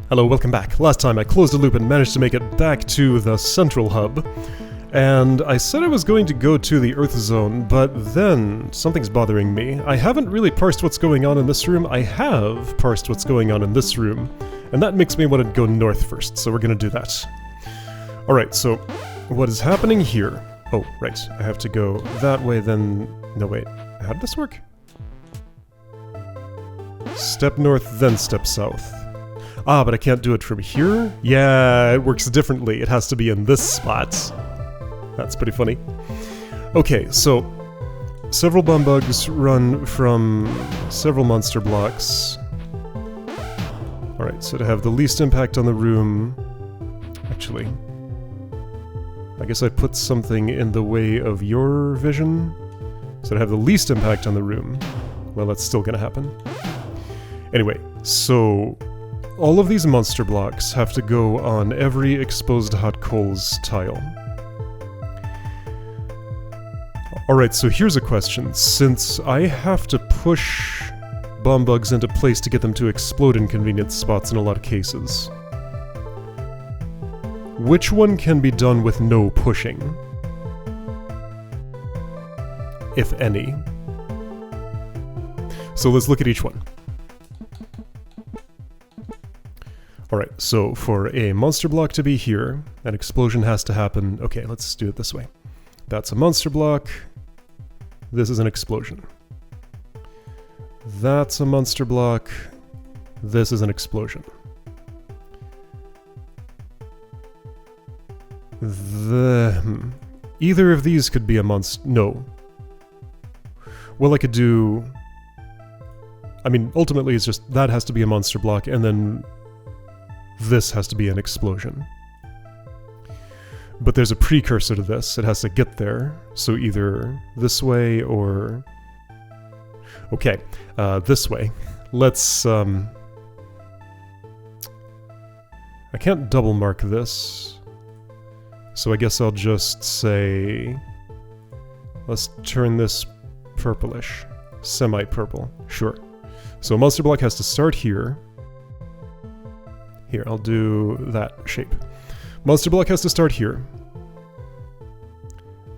Hello, welcome back. Last time I closed the loop and managed to make it back to the central hub. And I said I was going to go to the Earth Zone, but then something's bothering me. I haven't really parsed what's going on in this room. I have parsed what's going on in this room. And that makes me want to go north first, so we're going to do that. Alright, so what is happening here? Oh, right. I have to go that way, then... No, wait. How did this work? Step north, then step south. Ah, but I can't do it from here? Yeah, it works differently. It has to be in this spot. That's pretty funny. Okay, so several bomb bugs run from several monster blocks. Alright, so to have the least impact on the room... Actually, I guess I put something in the way of your vision. So to have the least impact on the room. Well, that's still gonna happen. Anyway, so... all of these monster blocks have to go on every exposed hot coals tile. Alright, so here's a question. Since I have to push bomb bugs into place to get them to explode in convenient spots in a lot of cases, which one can be done with no pushing? If any. So let's look at each one. Alright, so for a monster block to be here, an explosion has to happen. Okay, let's do it this way. That's a monster block. This is an explosion. That's a monster block. This is an explosion. Either of these could be a monster... No. Well, I could do... I mean, ultimately it's just that has to be a monster block, and then this has to be an explosion. But there's a precursor to this. It has to get there. So either this way or... Okay, this way. Let's... I can't double mark this. So I guess I'll just say... Let's turn this purplish. Semi-purple. Sure. So a monster block has to start here. Here, I'll do that shape. Monster block has to start here.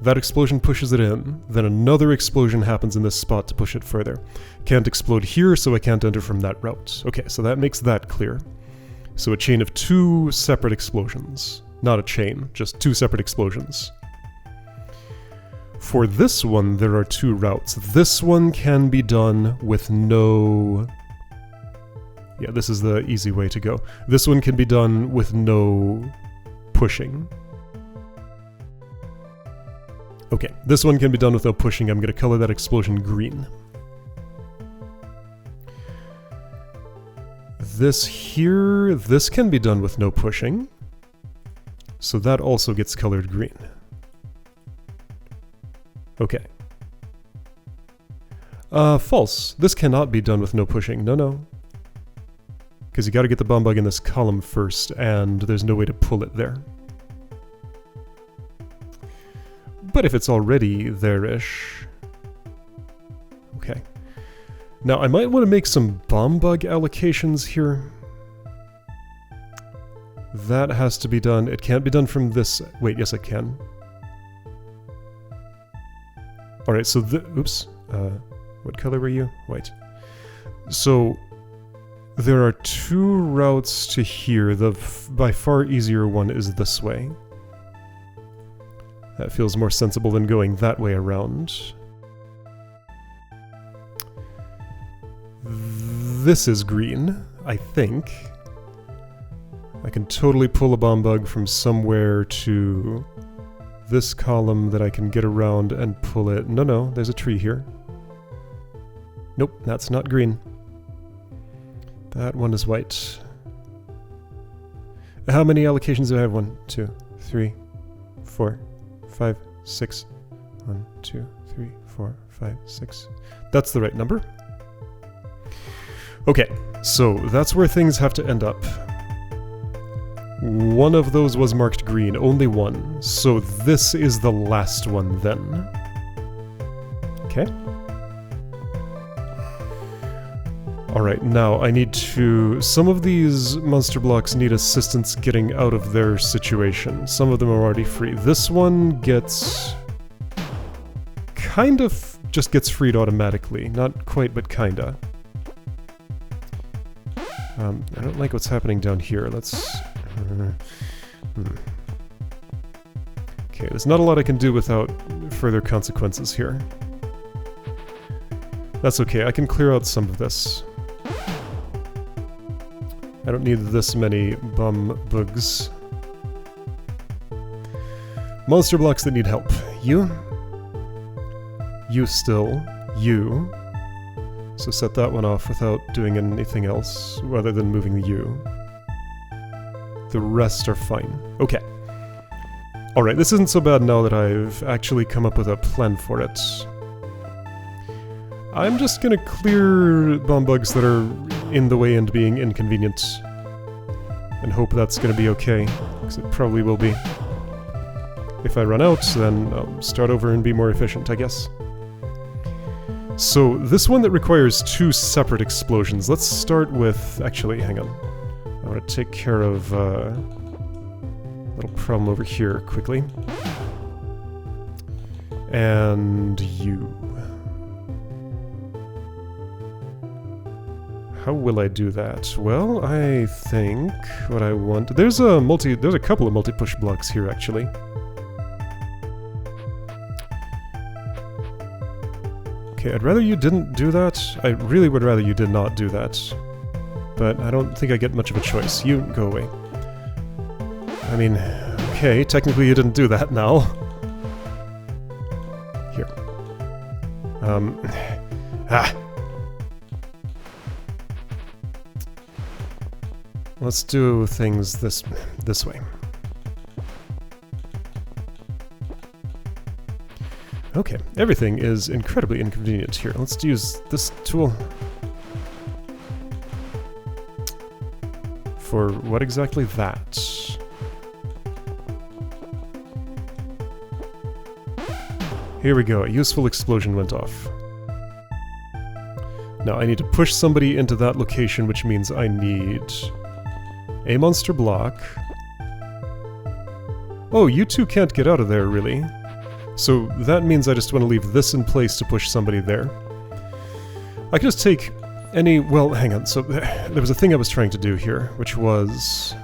That explosion pushes it in, then another explosion happens in this spot to push it further. Can't explode here, so I can't enter from that route. Okay, so that makes that clear. So a chain of two separate explosions. Not a chain, just two separate explosions. For this one, there are two routes. This one can be done with no... Yeah, this is the easy way to go. This one can be done with no pushing. Okay, this one can be done with no pushing. I'm going to color that explosion green. This here, this can be done with no pushing. So that also gets colored green. Okay. False. This cannot be done with no pushing. No. Because you gotta get the bomb bug in this column first, and there's no way to pull it there. But if it's already there-ish... Okay. Now, I might want to make some bomb bug allocations here. That has to be done. It can't be done from this... Wait, yes it can. Alright, so oops. What color were you? White. So... there are two routes to here. The by far easier one is this way. That feels more sensible than going that way around. This is green, I think. I can totally pull a bomb bug from somewhere to this column that I can get around and pull it. No, there's a tree here. Nope, that's not green. That one is white. How many allocations do I have? 1, 2, 3, 4, 5, 6. 1, 2, 3, 4, 5, 6. That's the right number. Okay, so that's where things have to end up. One of those was marked green, only one. So this is the last one then. Okay. Alright, now I need to... Some of these monster blocks need assistance getting out of their situation. Some of them are already free. This one gets... kind of just gets freed automatically. Not quite, but kinda. I don't like what's happening down here. Let's... Okay, there's not a lot I can do without further consequences here. That's okay, I can clear out some of this. I don't need this many bum bugs. Monster blocks that need help. You. You still. You. So set that one off without doing anything else, rather than moving the U. The rest are fine. Okay. Alright, this isn't so bad now that I've actually come up with a plan for it. I'm just gonna clear bomb bugs that are in the way and being inconvenient. And hope that's gonna be okay, because it probably will be. If I run out, then I'll start over and be more efficient, I guess. So, this one that requires 2 separate explosions. Let's start with... Actually, hang on. I want to take care of a little problem over here quickly. And you. How will I do that? Well, I think what I want... There's a couple of multi-push blocks here, actually. Okay, I'd rather you didn't do that. I really would rather you did not do that. But I don't think I get much of a choice. You go away. I mean, okay, technically you didn't do that now. Here. Let's do things this way. Okay, everything is incredibly inconvenient here. Let's use this tool. For what exactly? That. Here we go, a useful explosion went off. Now I need to push somebody into that location, which means I need a monster block. Oh, you two can't get out of there, really. So that means I just want to leave this in place to push somebody there. I could just take any... Well, hang on. So there was a thing I was trying to do here, which was...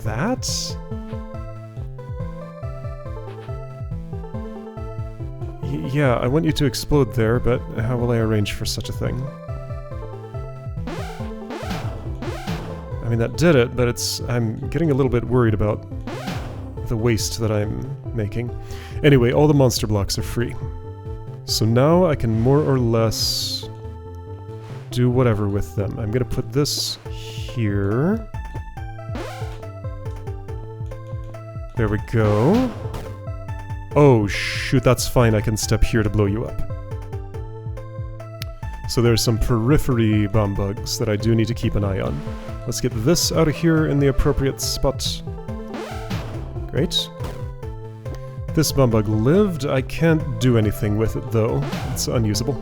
that? Yeah, I want you to explode there, but how will I arrange for such a thing? I mean, that did it, but I'm getting a little bit worried about the waste that I'm making. Anyway, all the monster blocks are free. So now I can more or less do whatever with them. I'm gonna put this here. There we go. Oh shoot, that's fine, I can step here to blow you up. So there's some periphery bomb bugs that I do need to keep an eye on. Let's get this out of here in the appropriate spot. Great. This bomb bug lived. I can't do anything with it though. It's unusable.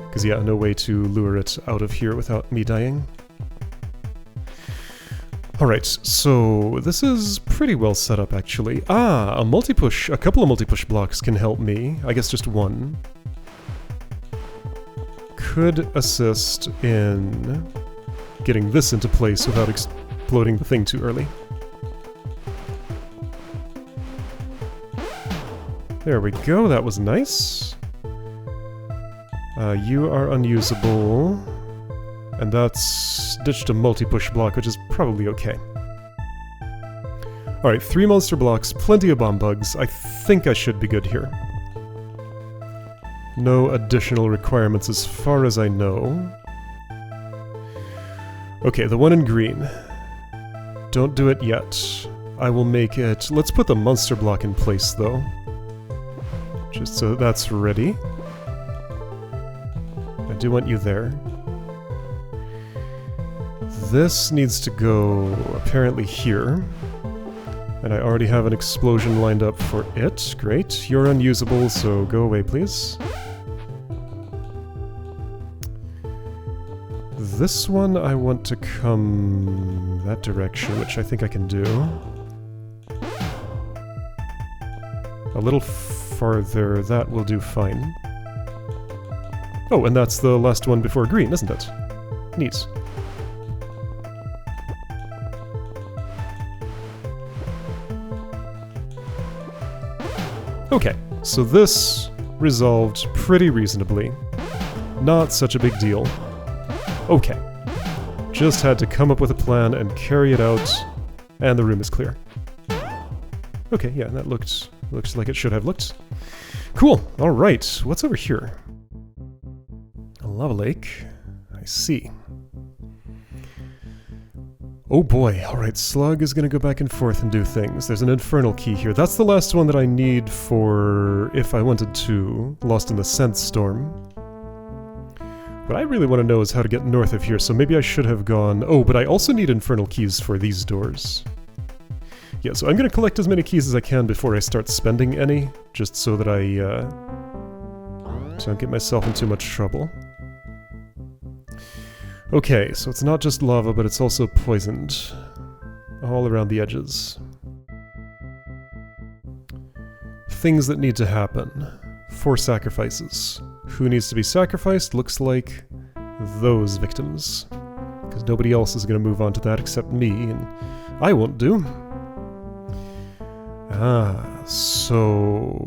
Because yeah, no way to lure it out of here without me dying. Alright, so this is pretty well set up actually. Ah, a couple of multi-push blocks can help me. I guess just one. Could assist in getting this into place without exploding the thing too early. There we go, that was nice. You are unusable. And that's ditched a multi-push block, which is probably okay. Alright, 3 monster blocks, plenty of bomb bugs. I think I should be good here. No additional requirements as far as I know. Okay, the one in green. Don't do it yet. I will make it... Let's put the monster block in place, though. Just so that's ready. I do want you there. This needs to go apparently here. And I already have an explosion lined up for it. Great. You're unusable, so go away, please. This one I want to come that direction, which I think I can do. A little farther, that will do fine. Oh, and that's the last one before green, isn't it? Neat. Okay, so this resolved pretty reasonably. Not such a big deal. Okay. Just had to come up with a plan and carry it out, and the room is clear. Okay, yeah, that looks like it should have looked. Cool, alright, what's over here? A lava lake. I see. Oh boy, alright, Slug is gonna go back and forth and do things. There's an infernal key here. That's the last one that I need for if I wanted to. Lost in the Scent Storm. What I really want to know is how to get north of here, so maybe I should have gone... Oh, but I also need infernal keys for these doors. Yeah, so I'm gonna collect as many keys as I can before I start spending any, just so that I don't get myself in too much trouble. Okay, so it's not just lava, but it's also poisoned. All around the edges. Things that need to happen. 4 sacrifices. Who needs to be sacrificed? Looks like those victims. Because nobody else is going to move on to that except me, and I won't do. Ah, so...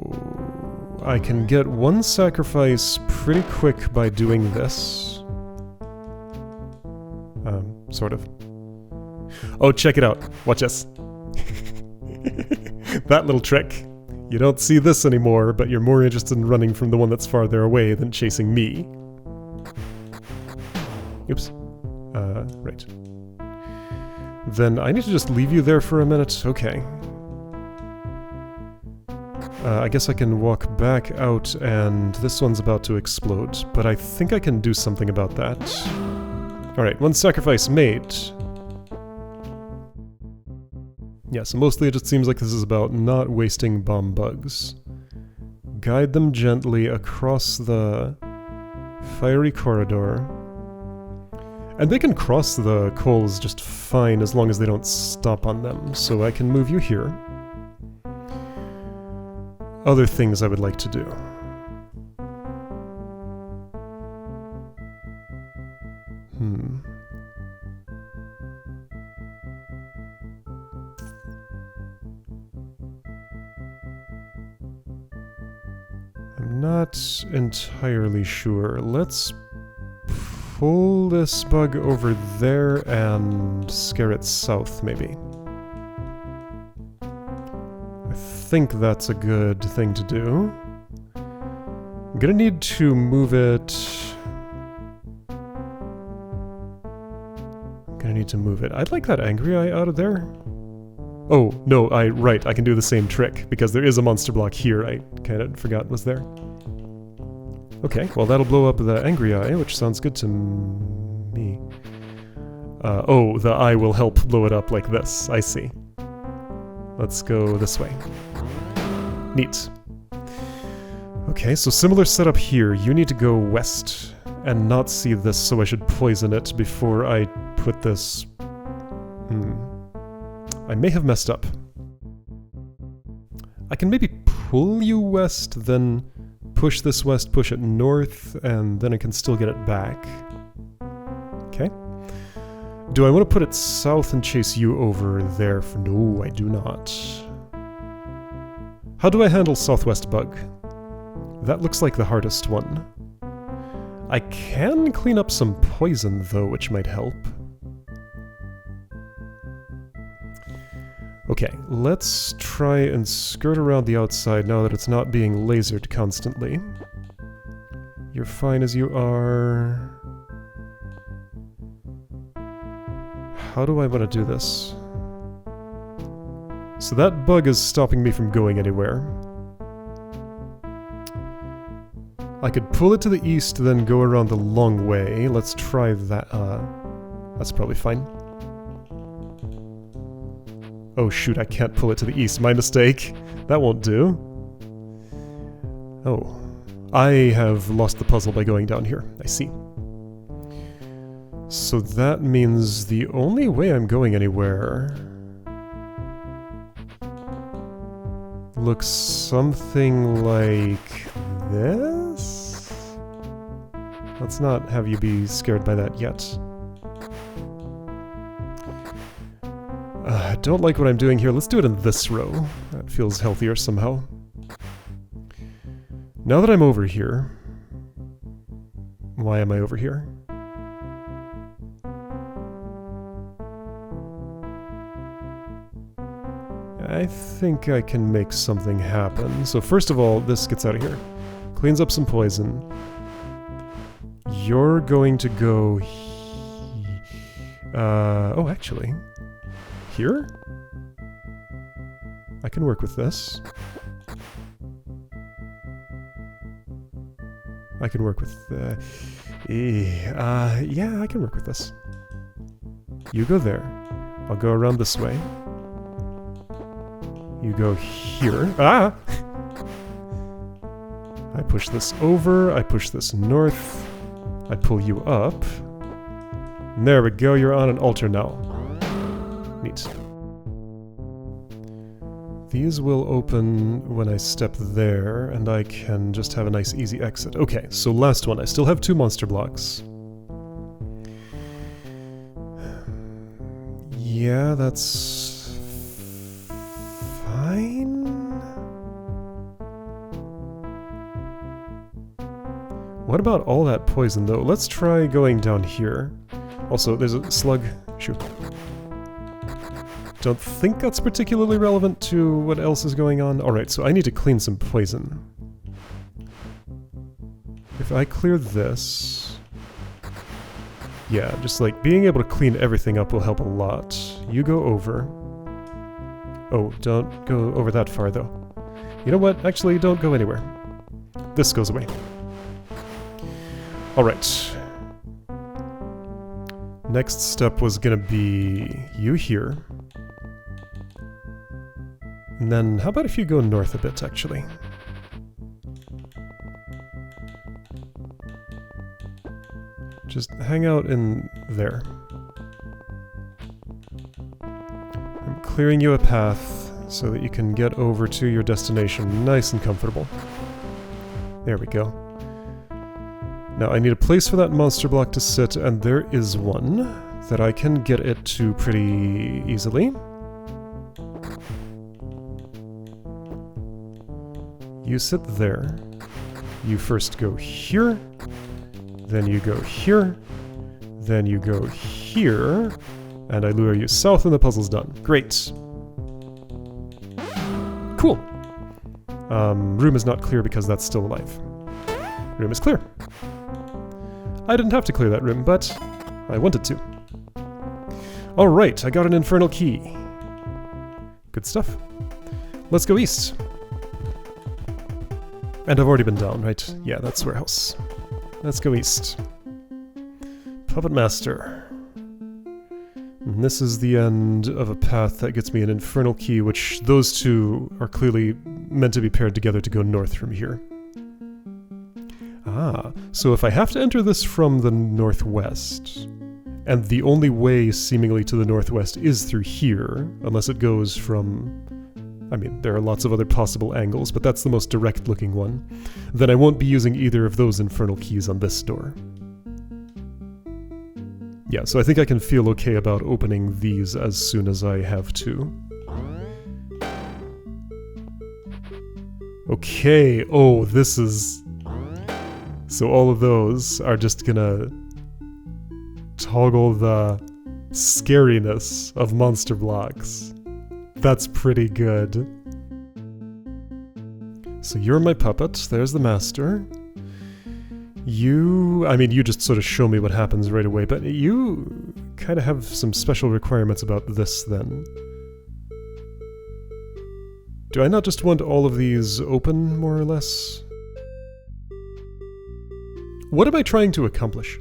I can get 1 sacrifice pretty quick by doing this. Sort of. Oh, check it out. Watch this. That little trick. You don't see this anymore, but you're more interested in running from the one that's farther away than chasing me. Oops. Right. Then I need to just leave you there for a minute. Okay. I guess I can walk back out, and this one's about to explode, but I think I can do something about that. Alright, 1 sacrifice made. Yeah, so mostly it just seems like this is about not wasting bomb bugs. Guide them gently across the fiery corridor. And they can cross the coals just fine as long as they don't stop on them, so I can move you here. Other things I would like to do. I'm not entirely sure. Let's pull this bug over there and scare it south, maybe. I think that's a good thing to do. I'm gonna need to move it... I'd like that angry eye out of there. Oh, no, right, I can do the same trick, because there is a monster block here I kind of forgot was there. Okay, well that'll blow up the angry eye, which sounds good to me. Oh, the eye will help blow it up like this, I see. Let's go this way. Neat. Okay, so similar setup here. You need to go west and not see this, so I should poison it before I put this... I may have messed up. I can maybe pull you west, then push this west, push it north, and then I can still get it back. Okay. Do I want to put it south and chase you over there? No, I do not. How do I handle Southwest Bug? That looks like the hardest one. I can clean up some poison, though, which might help. Okay, let's try and skirt around the outside now that it's not being lasered constantly. You're fine as you are. How do I want to do this? So that bug is stopping me from going anywhere. I could pull it to the east, then go around the long way. Let's try that. That's probably fine. Oh shoot, I can't pull it to the east. My mistake. That won't do. Oh. I have lost the puzzle by going down here. I see. So that means the only way I'm going anywhere looks something like this? Let's not have you be scared by that yet. I don't like what I'm doing here. Let's do it in this row. That feels healthier somehow. Now that I'm over here... Why am I over here? I think I can make something happen. So first of all, this gets out of here. Cleans up some poison. You're going to go... oh, actually... Here? I can work with this. I can work with... yeah, I can work with this. You go there. I'll go around this way. You go here. Ah! I push this over, I push this north, I pull you up. And there we go, you're on an altar now. Neat. These will open when I step there, and I can just have a nice easy exit. Okay, so last one. I still have 2 monster blocks. Yeah, that's... fine? What about all that poison, though? Let's try going down here. Also, there's a slug. Shoot. Don't think that's particularly relevant to what else is going on. Alright, so I need to clean some poison. If I clear this... Yeah, just like being able to clean everything up will help a lot. You go over. Oh, don't go over that far though. You know what? Actually, don't go anywhere. This goes away. Alright. Next step was gonna be you here. And then, how about if you go north a bit, actually? Just hang out in there. I'm clearing you a path so that you can get over to your destination nice and comfortable. There we go. Now I need a place for that monster block to sit, and there is one that I can get it to pretty easily. You sit there. You first go here, then you go here, then you go here, and I lure you south and the puzzle's done. Great. Cool. Room is not clear because that's still alive. Room is clear. I didn't have to clear that room, but I wanted to. Alright, I got an infernal key. Good stuff. Let's go east. And I've already been down, right? Yeah, that's warehouse. Let's go east. Puppet Master. And this is the end of a path that gets me an infernal key, which those two are clearly meant to be paired together to go north from here. Ah, so if I have to enter this from the northwest, and the only way seemingly to the northwest is through here, unless it goes from... I mean, there are lots of other possible angles, but that's the most direct looking one, then I won't be using either of those infernal keys on this door. Yeah, so I think I can feel okay about opening these as soon as I have to. Okay, oh, this is... So all of those are just gonna toggle the scariness of monster blocks. That's pretty good. So you're my puppet, there's the master. You... I mean, you just sort of show me what happens right away, but you kind of have some special requirements about this then. Do I not just want all of these open, more or less? What am I trying to accomplish?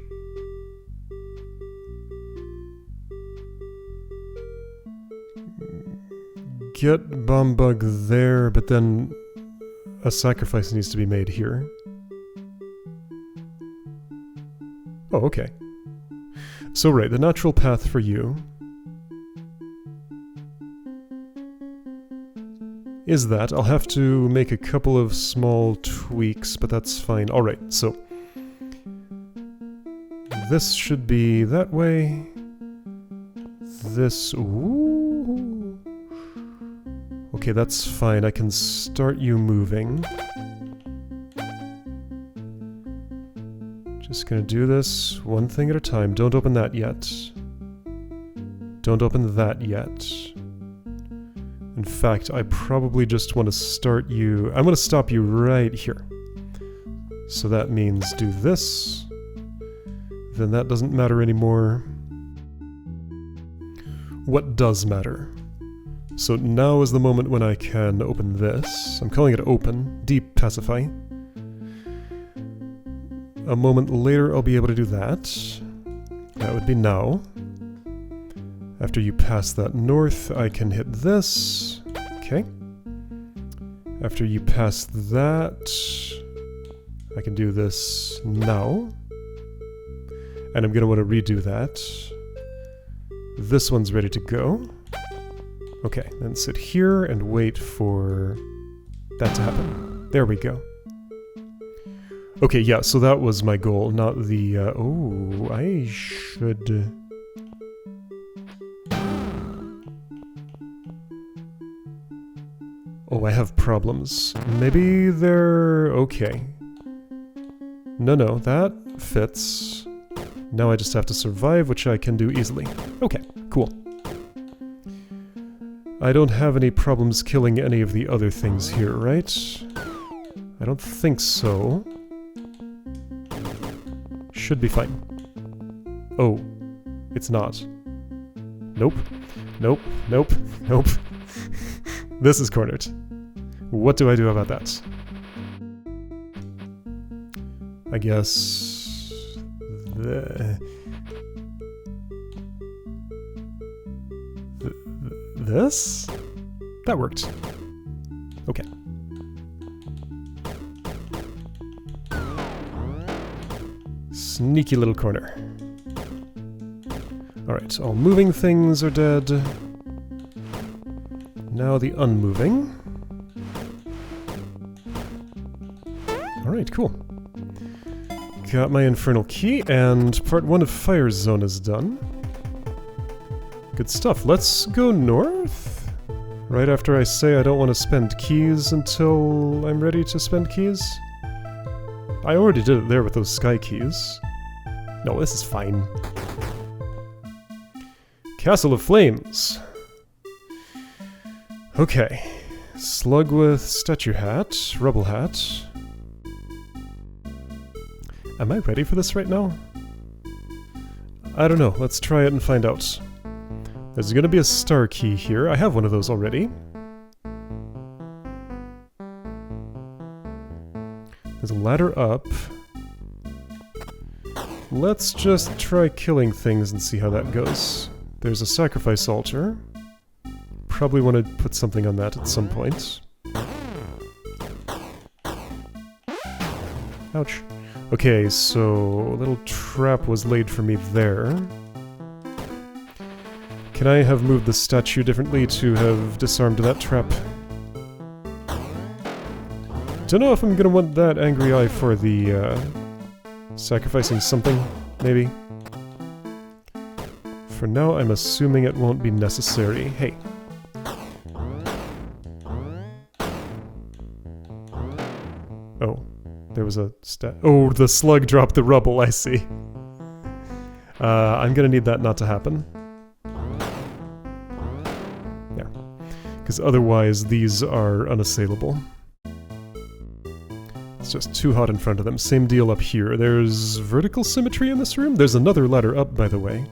get Bomb Bug there, but then a sacrifice needs to be made here. Oh, okay. So right, the natural path for you is that. I'll have to make a couple of small tweaks, but that's fine. Alright, so this should be that way. This... Ooh. Okay, that's fine. I can start you moving. Just gonna do this one thing at a time. Don't open that yet. Don't open that yet. In fact, I probably just want to start you... I'm going to stop you right here. So that means do this. Then that doesn't matter anymore. What does matter? So now is the moment when I can open this. I'm calling it open. Deep pacify. A moment later I'll be able to do that. That would be now. After you pass that north, I can hit this. Okay. After you pass that, I can do this now. And I'm going to want to redo that. This one's ready to go. Okay, then sit here and wait for that to happen. There we go. Okay, yeah, so that was my goal, not the... oh, I should... Oh, I have problems. Maybe they're... okay. No, that fits. Now I just have to survive, which I can do easily. Okay, cool. I don't have any problems killing any of the other things here, right? I don't think so. Should be fine. Oh, it's not. Nope. Nope. Nope. Nope. This is cornered. What do I do about that? I guess... This? That worked. Okay. Sneaky little corner. Alright, all moving things are dead. Now the unmoving. Alright, cool. Got my infernal key, and part 1 of Fire Zone is done. Good stuff. Let's go north. Right after I say I don't want to spend keys until I'm ready to spend keys. I already did it there with those sky keys. No, this is fine. Castle of Flames. Okay. Slug with statue hat, rubble hat. Am I ready for this right now? I don't know. Let's try it and find out. There's gonna be a star key here. I have one of those already. There's a ladder up. Let's just try killing things and see how that goes. There's a sacrifice altar. Probably want to put something on that at some point. Ouch. Okay, so a little trap was laid for me there. Can I have moved the statue differently to have disarmed that trap? Don't know if I'm gonna want that angry eye for the, sacrificing something, maybe. For now, I'm assuming it won't be necessary. Hey. Oh. There was a oh, the slug dropped the rubble, I see. I'm gonna need that not to happen. Yeah. Because otherwise, these are unassailable. It's just too hot in front of them. Same deal up here. There's vertical symmetry in this room? There's another ladder up, by the way.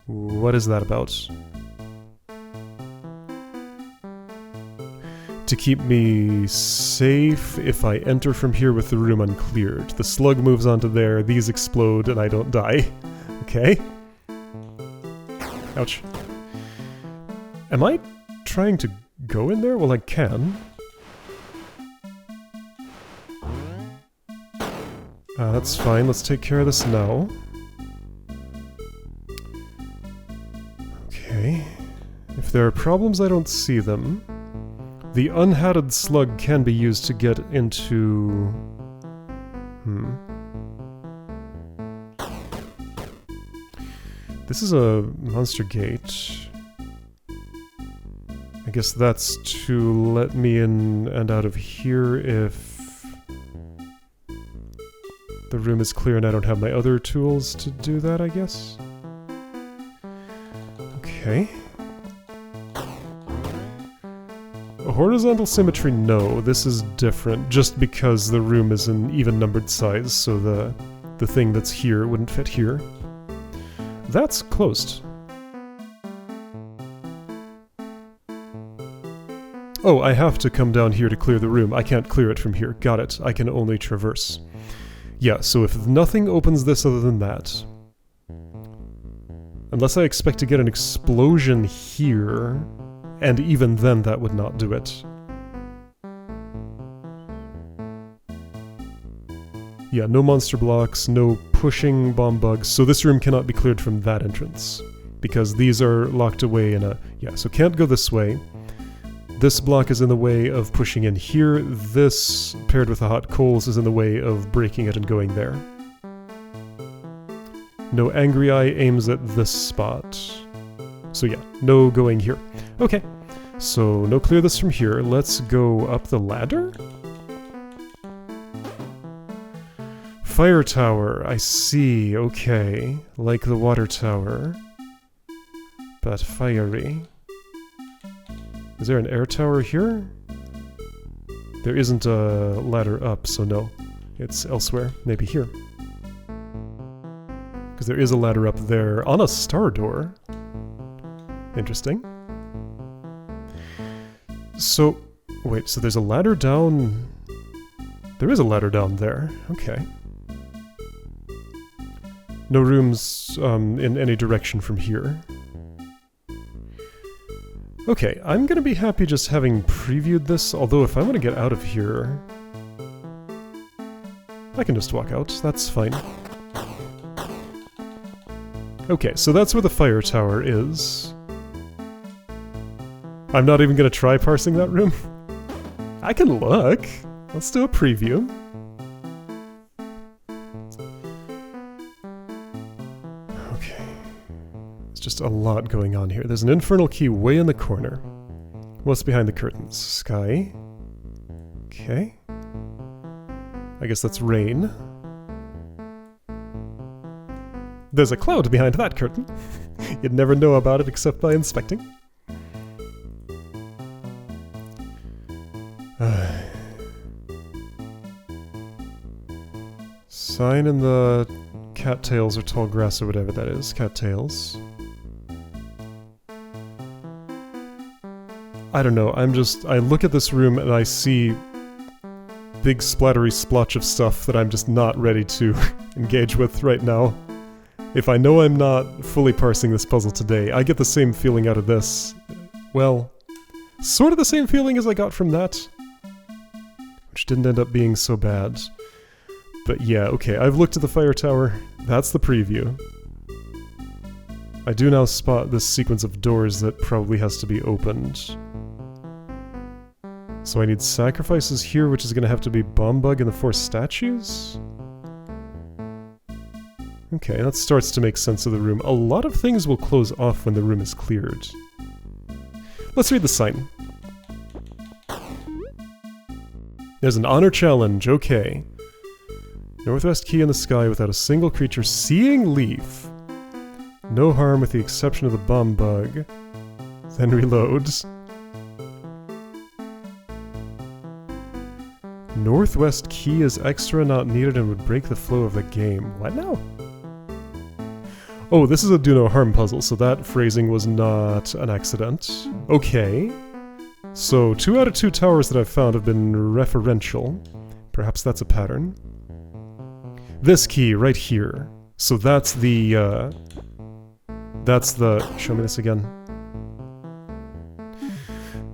What is that about? To keep me safe if I enter from here with the room uncleared. The slug moves onto there, these explode, and I don't die. Okay? Ouch. Am I trying to go in there? Well, I can. That's fine. Let's take care of this now. Okay. If there are problems, I don't see them. The unhatted slug can be used to get into... This is a monster gate. I guess that's to let me in and out of here if the room is clear and I don't have my other tools to do that, I guess. Okay. A horizontal symmetry, no. This is different, just because the room is an even-numbered size, so the thing that's here wouldn't fit here. That's closed. Oh, I have to come down here to clear the room. I can't clear it from here. Got it. I can only traverse. Yeah, so if nothing opens this other than that... Unless I expect to get an explosion here, and even then that would not do it. Yeah, no monster blocks, no pushing bomb bugs, so this room cannot be cleared from that entrance. Because these are locked away in a... Yeah, so can't go this way. This block is in the way of pushing in here. This, paired with the hot coals, is in the way of breaking it and going there. No angry eye aims at this spot. So yeah, no going here. Okay, so no clear this from here. Let's go up the ladder? Fire tower, I see, okay. Like the water tower. But fiery. Is there an air tower here? There isn't a ladder up, so no. It's elsewhere, maybe here. Because there is a ladder up there on a star door. Interesting. So, wait, so there's a ladder down... There is a ladder down there, okay. No rooms in any direction from here. Okay, I'm gonna be happy just having previewed this, although if I want to get out of here... I can just walk out, that's fine. Okay, so that's where the fire tower is. I'm not even gonna try parsing that room. I can look. Let's do a preview. Okay. There's just a lot going on here. There's an infernal key way in the corner. What's behind the curtains? Sky. Okay. I guess that's rain. There's a cloud behind that curtain. You'd never know about it except by inspecting. Sign in the cattails or tall grass or whatever that is. Cattails. I don't know, I look at this room and I see big splattery splotch of stuff that I'm just not ready to engage with right now. If I know I'm not fully parsing this puzzle today, I get the same feeling out of this. Well, sort of the same feeling as I got from that. Which didn't end up being so bad. But yeah, okay, I've looked at the fire tower. That's the preview. I do now spot this sequence of doors that probably has to be opened. So I need sacrifices here, which is going to have to be Bomb Bug and the 4 statues? Okay, that starts to make sense of the room. A lot of things will close off when the room is cleared. Let's read the sign. There's an honor challenge, okay. Northwest key in the sky without a single creature seeing leaf. No harm with the exception of the bomb bug. Then reloads. Northwest key is extra not needed and would break the flow of the game. What now? Oh, this is a do no harm puzzle, so that phrasing was not an accident. Okay. So 2 out of 2 towers that I've found have been referential. Perhaps that's a pattern. This key right here. So that's the that's the... Show me this again.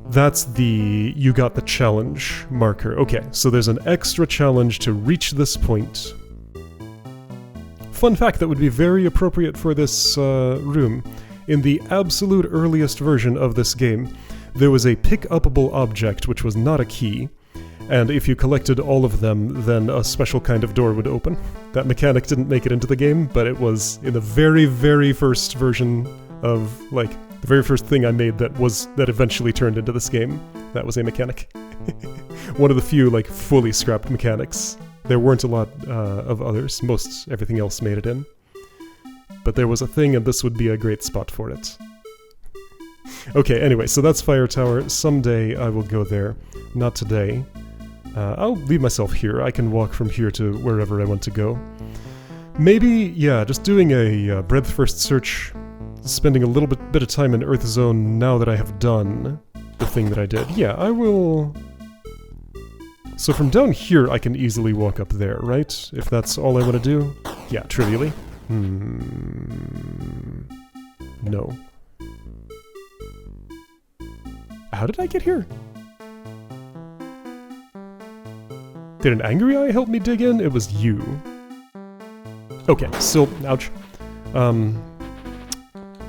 That's the you got the challenge marker. Okay, so there's an extra challenge to reach this point. Fun fact that would be very appropriate for this room. In the absolute earliest version of this game, there was a pick-upable object which was not a key, and if you collected all of them, then a special kind of door would open. That mechanic didn't make it into the game, but it was in the very, very first version of, like, the very first thing I made that eventually turned into this game. That was a mechanic. One of the few, like, fully scrapped mechanics. There weren't a lot of others. Everything else made it in. But there was a thing, and this would be a great spot for it. Okay, anyway, so that's Fire Tower. Someday I will go there. Not today. I'll leave myself here. I can walk from here to wherever I want to go. Maybe, yeah, just doing a breadth first search, spending a little bit of time in Earth Zone now that I have done the thing that I did. Yeah, I will... So from down here I can easily walk up there, right? If that's all I want to do? Yeah, trivially. No. How did I get here? Did an angry eye help me dig in? It was you. Okay, still... Ouch.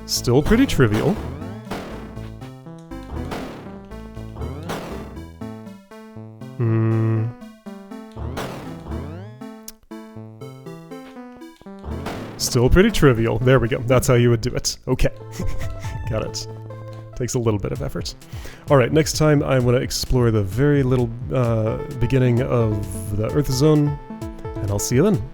Still pretty trivial. Still pretty trivial. There we go. That's how you would do it. Okay. Got it. Takes a little bit of effort. Alright, next time I want to explore the very little beginning of the Earth Zone, and I'll see you then.